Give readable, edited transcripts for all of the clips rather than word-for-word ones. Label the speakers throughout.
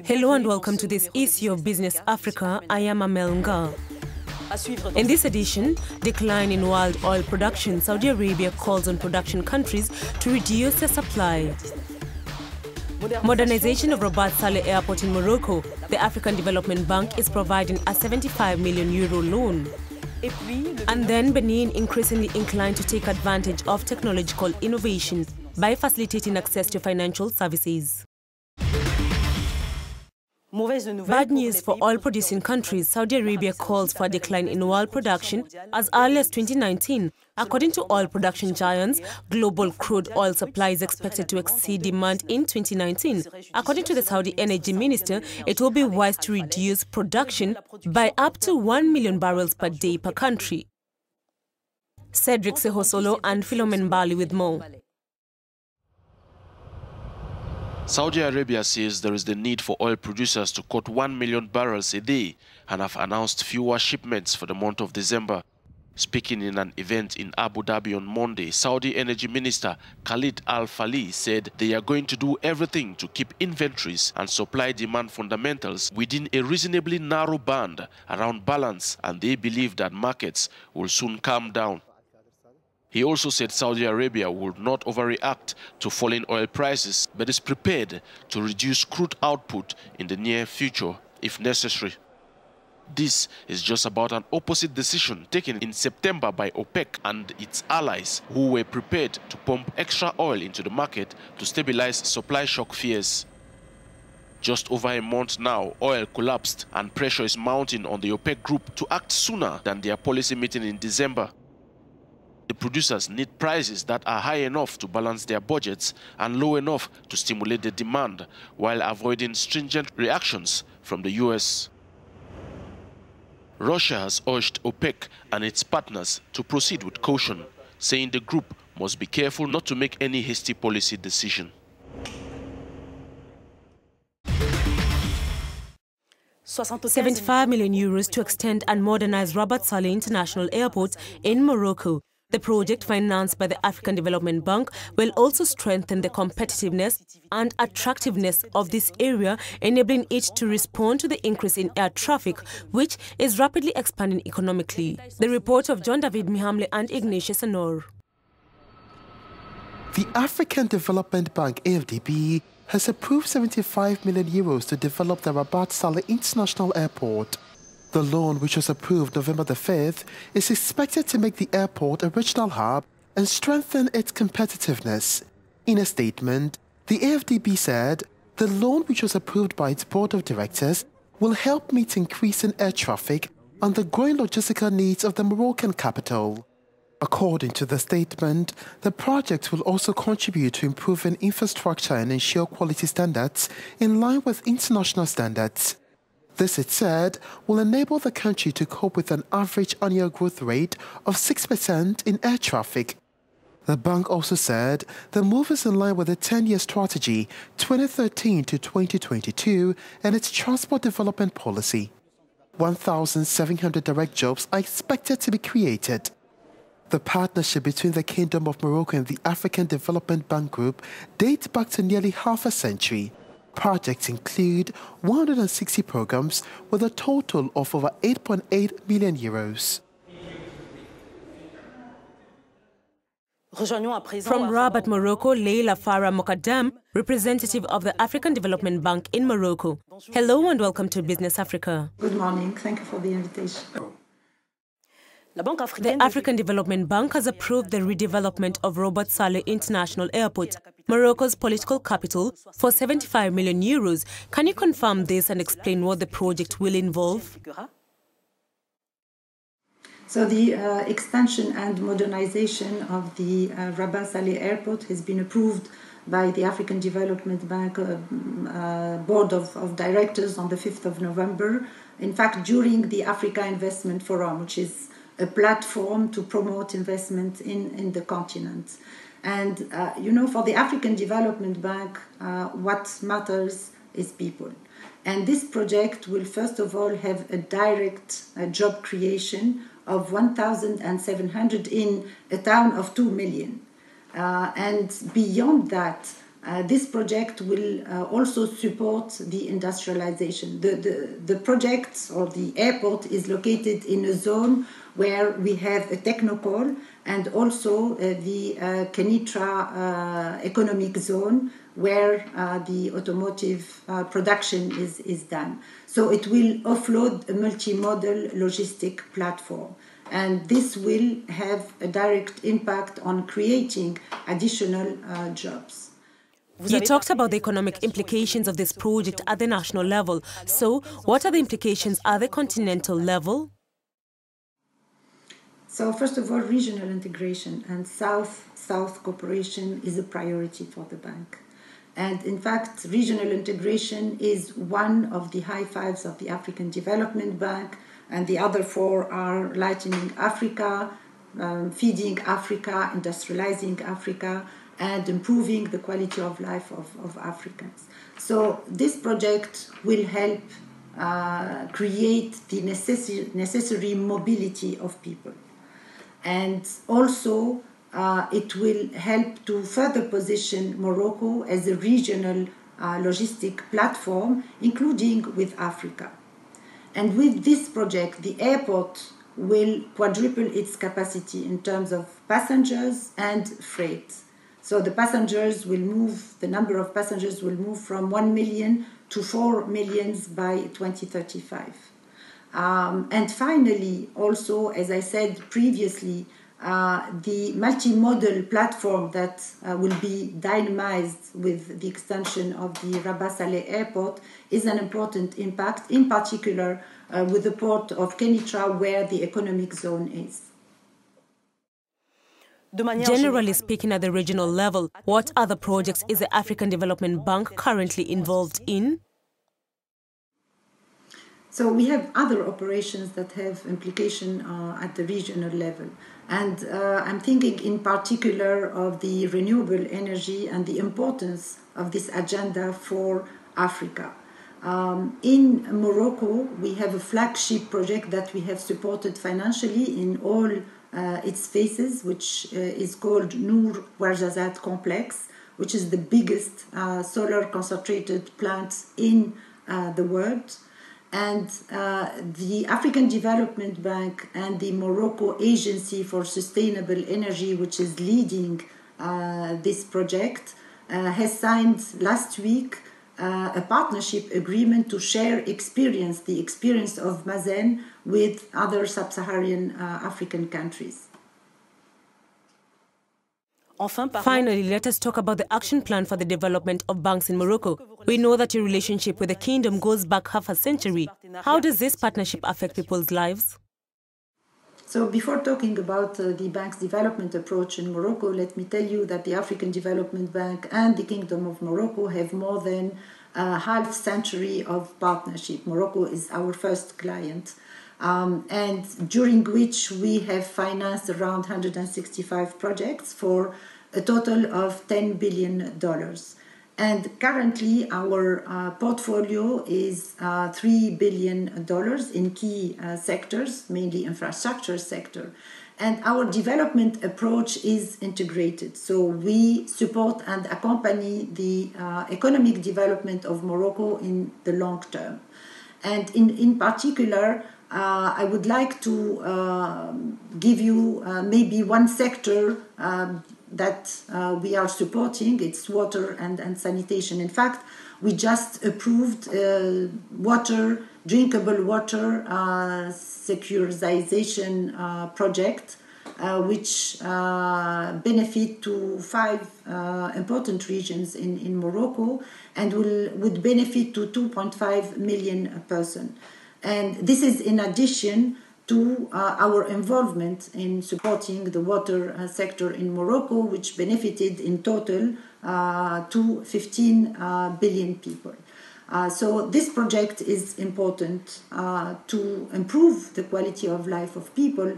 Speaker 1: Hello and welcome to this issue of Business Africa. I am Amel Nga. In this edition, decline in world oil production, Saudi Arabia calls on production countries to reduce their supply. Modernization of Rabat-Salé airport in Morocco. The African Development Bank is providing a €75 million loan. And then Benin increasingly inclined to take advantage of technological innovation by facilitating access to financial services. Bad news for oil-producing countries. Saudi Arabia calls for a decline in oil production as early as 2019. According to oil production giants, global crude oil supply is expected to exceed demand in 2019. According to the Saudi energy minister, it will be wise to reduce production by up to 1 million barrels per day per country. Cedric Sehosolo and Philomen Bali with more.
Speaker 2: Saudi Arabia says there is the need for oil producers to cut 1 million barrels a day and have announced fewer shipments for the month of December. Speaking in an event in Abu Dhabi on Monday, Saudi Energy Minister Khalid Al-Falih said they are going to do everything to keep inventories and supply-demand fundamentals within a reasonably narrow band around balance, and they believe that markets will soon calm down. He also said Saudi Arabia would not overreact to falling oil prices, but is prepared to reduce crude output in the near future if necessary. This is just about an opposite decision taken in September by OPEC and its allies, who were prepared to pump extra oil into the market to stabilize supply shock fears. Just over a month now, oil collapsed and pressure is mounting on the OPEC group to act sooner than their policy meeting in December. The producers need prices that are high enough to balance their budgets and low enough to stimulate the demand, while avoiding stringent reactions from the US. Russia has urged OPEC and its partners to proceed with caution, saying the group must be careful not to make any hasty policy decision.
Speaker 1: €75 million to extend and modernize Rabat-Salé International Airport in Morocco. The project, financed by the African Development Bank, will also strengthen the competitiveness and attractiveness of this area, enabling it to respond to the increase in air traffic, which is rapidly expanding economically. The report of John David Mihamle and Ignatius Honor.
Speaker 3: The African Development Bank, AFDB, has approved €75 million to develop the Rabat-Salé International Airport. The loan, which was approved November the 5th, is expected to make the airport a regional hub and strengthen its competitiveness. In a statement, the AFDB said the loan, which was approved by its board of directors, will help meet increasing air traffic and the growing logistical needs of the Moroccan capital. According to the statement, the project will also contribute to improving infrastructure and ensure quality standards in line with international standards. This, it said, will enable the country to cope with an average annual growth rate of 6% in air traffic. The bank also said the move is in line with the 10-year strategy 2013 to 2022 and its transport development policy. 1,700 direct jobs are expected to be created. The partnership between the Kingdom of Morocco and the African Development Bank Group dates back to nearly half a century. Projects include 160 programs with a total of over €8.8 million.
Speaker 1: From Rabat, Morocco, Leila Farah Mokaddem, representative of the African Development Bank in Morocco. Hello and welcome to Business Africa.
Speaker 4: Good morning. Thank you for the invitation.
Speaker 1: The African Development Bank has approved the redevelopment of Rabat-Salé International Airport, Morocco's political capital, for €75 million. Can you confirm this and explain what the project will involve?
Speaker 4: So the expansion and modernization of the Rabat-Salé Airport has been approved by the African Development Bank Board of Directors on the 5th of November. In fact, during the Africa Investment Forum, which is a platform to promote investment in the continent. And, for the African Development Bank, what matters is people. And this project will, first of all, have a direct job creation of 1,700 in a town of 2 million. And beyond that, this project will also support the industrialization. The project or the airport is located in a zone where we have a technopole and also the Kenitra economic zone where the automotive production is done. So it will offload a multimodal logistic platform. And this will have a direct impact on creating additional jobs.
Speaker 1: You talked about the economic implications of this project at the national level. So what are the implications at the continental level?
Speaker 4: So first of all, regional integration and South-South cooperation is a priority for the bank. And in fact, regional integration is one of the high fives of the African Development Bank, and the other four are lightening Africa, feeding Africa, industrializing Africa, and improving the quality of life of Africans. So this project will help create the necessary mobility of people. And also, it will help to further position Morocco as a regional logistic platform, including with Africa. And with this project, the airport will quadruple its capacity in terms of passengers and freight. So the number of passengers will move from 1 million to 4 million by 2035. And finally, also, as I said previously, the multimodal platform that will be dynamized with the extension of the Rabat-Salé airport is an important impact, in particular with the port of Kenitra, where the economic zone is.
Speaker 1: Generally speaking, at the regional level, what other projects is the African Development Bank currently involved in?
Speaker 4: So we have other operations that have implication at the regional level. And I'm thinking in particular of the renewable energy and the importance of this agenda for Africa. In Morocco, we have a flagship project that we have supported financially in all its phases, which is called Noor Ouarzazate Complex, which is the biggest solar concentrated plant in the world. And the African Development Bank and the Morocco Agency for Sustainable Energy, which is leading this project, has signed last week a partnership agreement to share the experience of Mazen with other sub-Saharan African countries.
Speaker 1: Finally, let us talk about the action plan for the development of banks in Morocco. We know that your relationship with the kingdom goes back half a century. How does this partnership affect people's lives?
Speaker 4: So before talking about the bank's development approach in Morocco, let me tell you that the African Development Bank and the Kingdom of Morocco have more than a half century of partnership. Morocco is our first client. And during which we have financed around 165 projects for a total of $10 billion. And currently our portfolio is $3 billion in key sectors, mainly infrastructure sector. And our development approach is integrated. So we support and accompany the economic development of Morocco in the long term. And in particular, I would like to give you maybe one sector that we are supporting. It's water and sanitation. In fact, we just approved drinkable water securitization project, which benefit to 5 important regions in Morocco and would benefit to 2.5 million persons. And this is in addition to our involvement in supporting the water sector in Morocco, which benefited in total to 15 billion people. So this project is important to improve the quality of life of people.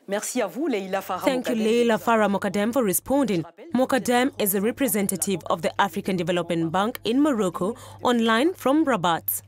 Speaker 1: Thank you, Leila Farah Mokaddem, for responding. Mokaddem is a representative of the African Development Bank in Morocco, online from Rabat.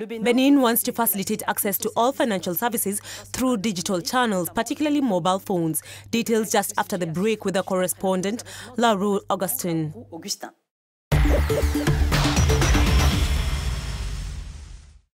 Speaker 1: Benin wants to facilitate access to all financial services through digital channels, particularly mobile phones. Details just after the break with our correspondent, Laurel Augustin.